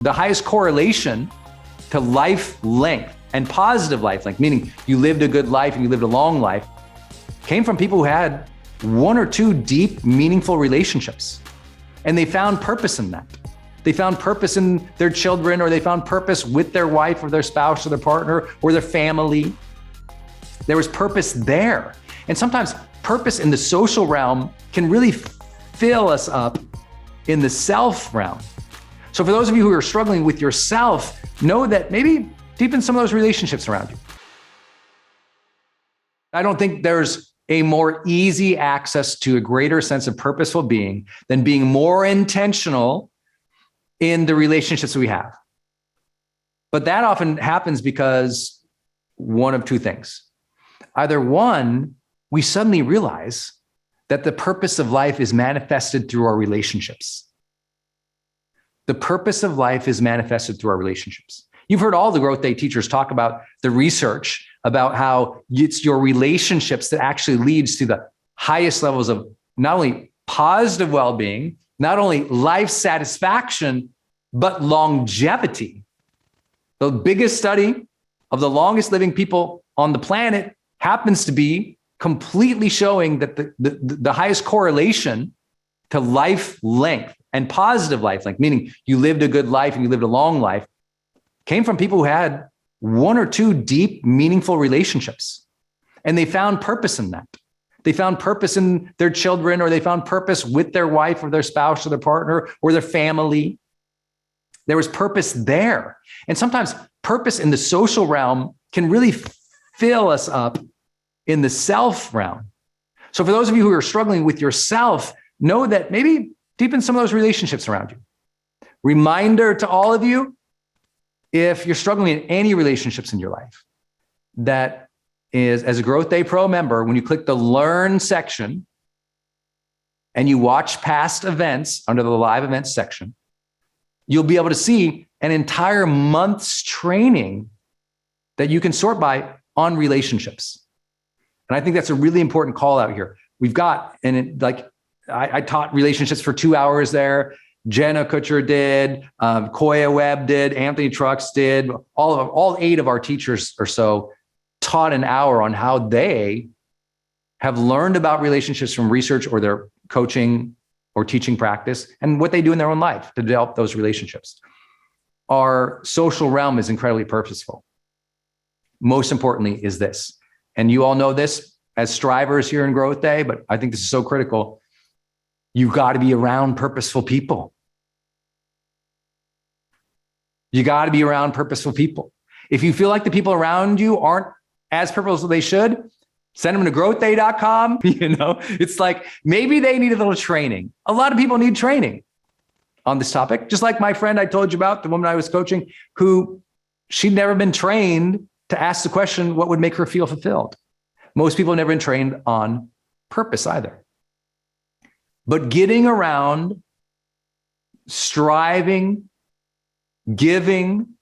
The highest correlation to life length and positive life length, meaning you lived a good life and you lived a long life, came from people who had one or two deep, meaningful relationships. And they found purpose in that. They found purpose in their children, or they found purpose with their wife or their spouse or their partner or their family. There was purpose there. And sometimes purpose in the social realm can really fill us up in the self realm. So for those of you who are struggling with yourself, know that maybe deepen some of those relationships around you. I don't think there's a more easy access to a greater sense of purposeful being than being more intentional in the relationships we have. But that often happens because one of two things. Either one, we suddenly realize that the purpose of life is manifested through our relationships. The purpose of life is manifested through our relationships. You've heard all the Growth Day teachers talk about the research about how it's your relationships that actually leads to the highest levels of not only positive well-being, not only life satisfaction, but longevity. The biggest study of the longest living people on the planet happens to be completely showing that the highest correlation to life length and positive life length, meaning you lived a good life and you lived a long life, came from people who had one or two deep, meaningful relationships. And they found purpose in that. They found purpose in their children, or they found purpose with their wife or their spouse or their partner or their family. There was purpose there. And sometimes purpose in the social realm can really fill us up in the self realm. So for those of you who are struggling with yourself, know that maybe deepen some of those relationships around you. Reminder to all of you, if you're struggling in any relationships in your life, that is, as a Growth Day Pro member, when you click the Learn section and you watch past events under the live events section, you'll be able to see an entire month's training that you can sort by on relationships. And I think that's a really important call out here. We've got, and it, like I taught relationships for 2 hours there. Jenna Kutcher did, Koya Webb did, Anthony Trucks did, all 8 of our teachers or so taught an hour on how they have learned about relationships from research or their coaching or teaching practice and what they do in their own life to develop those relationships. Our social realm is incredibly purposeful. Most importantly is this, and you all know this as strivers here in Growth Day, but I think this is so critical. You've got to be around purposeful people. You got to be around purposeful people. If you feel like the people around you aren't as purposeful as they should, send them to growthday.com. It's like maybe they need a little training. A lot of people need training on this topic. Just like my friend I told you about, the woman I was coaching, who she'd never been trained to ask the question, what would make her feel fulfilled? Most people have never been trained on purpose either. But getting around, striving, giving,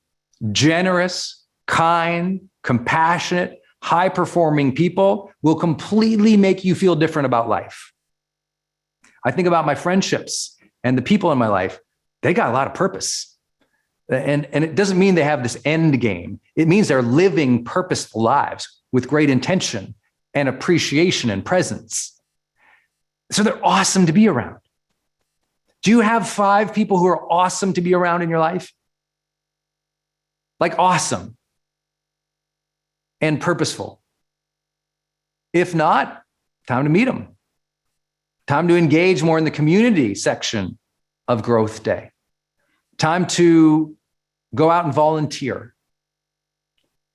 generous, kind, compassionate, high-performing people will completely make you feel different about life. I think about my friendships and the people in my life. They got a lot of purpose. And it doesn't mean they have this end game. It means they're living purposeful lives with great intention and appreciation and presence. So they're awesome to be around. Do you have 5 people who are awesome to be around in your life? Like awesome and purposeful. If not, time to meet them. Time to engage more in the community section of Growth Day. Time to go out and volunteer.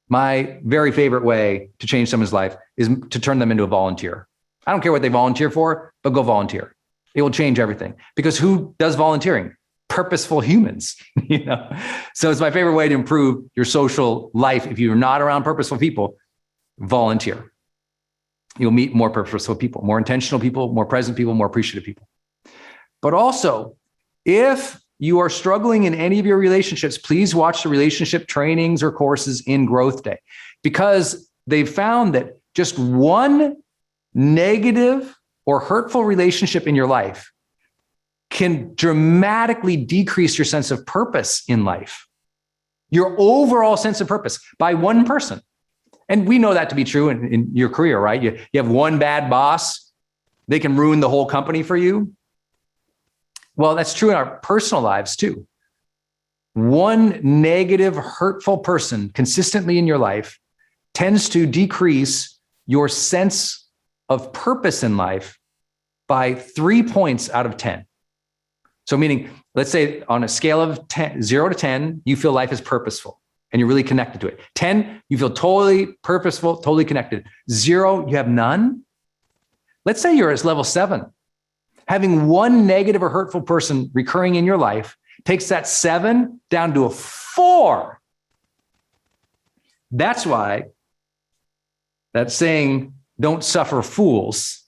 My very favorite way to change someone's life is to turn them into a volunteer. I don't care what they volunteer for, but go volunteer. It will change everything. Because who does volunteering? Purposeful humans, So it's my favorite way to improve your social life. If you're not around purposeful people, volunteer. You'll meet more purposeful people, more intentional people, more present people, more appreciative people. But also, if you are struggling in any of your relationships, please watch the relationship trainings or courses in Growth Day, because they've found that just one negative or hurtful relationship in your life can dramatically decrease your sense of purpose in life, your overall sense of purpose by one person. And we know that to be true in your career, right? You have one bad boss, they can ruin the whole company for you. Well, that's true in our personal lives too. One negative, hurtful person consistently in your life tends to decrease your sense of purpose in life by 3 points out of 10. So meaning, let's say on a scale of 0 to 10, you feel life is purposeful and you're really connected to it. 10, you feel totally purposeful, totally connected. 0, you have none. Let's say you're at level 7. Having one negative or hurtful person recurring in your life takes that 7 down to a 4. That's why that saying, don't suffer fools,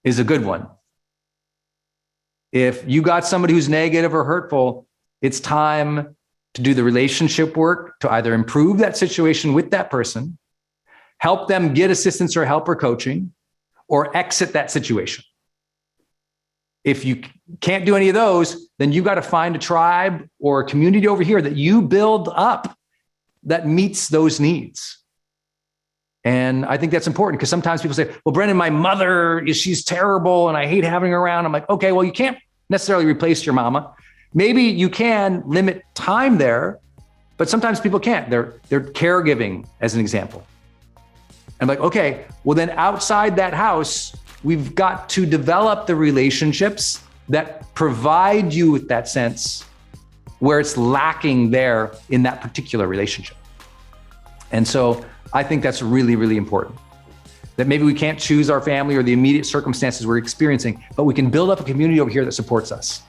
is a good one. If you got somebody who's negative or hurtful, it's time to do the relationship work to either improve that situation with that person, help them get assistance or help or coaching, or exit that situation. If you can't do any of those, then you got to find a tribe or a community over here that you build up that meets those needs. And I think that's important because sometimes people say, well, Brendon, my mother, she's terrible and I hate having her around. I'm like, okay, well, you can't necessarily replace your mama. Maybe you can limit time there, but sometimes people can't. They're caregiving, as an example. I'm like, okay, well then outside that house, we've got to develop the relationships that provide you with that sense where it's lacking there in that particular relationship. And so I think that's really, really important. That maybe we can't choose our family or the immediate circumstances we're experiencing, but we can build up a community over here that supports us.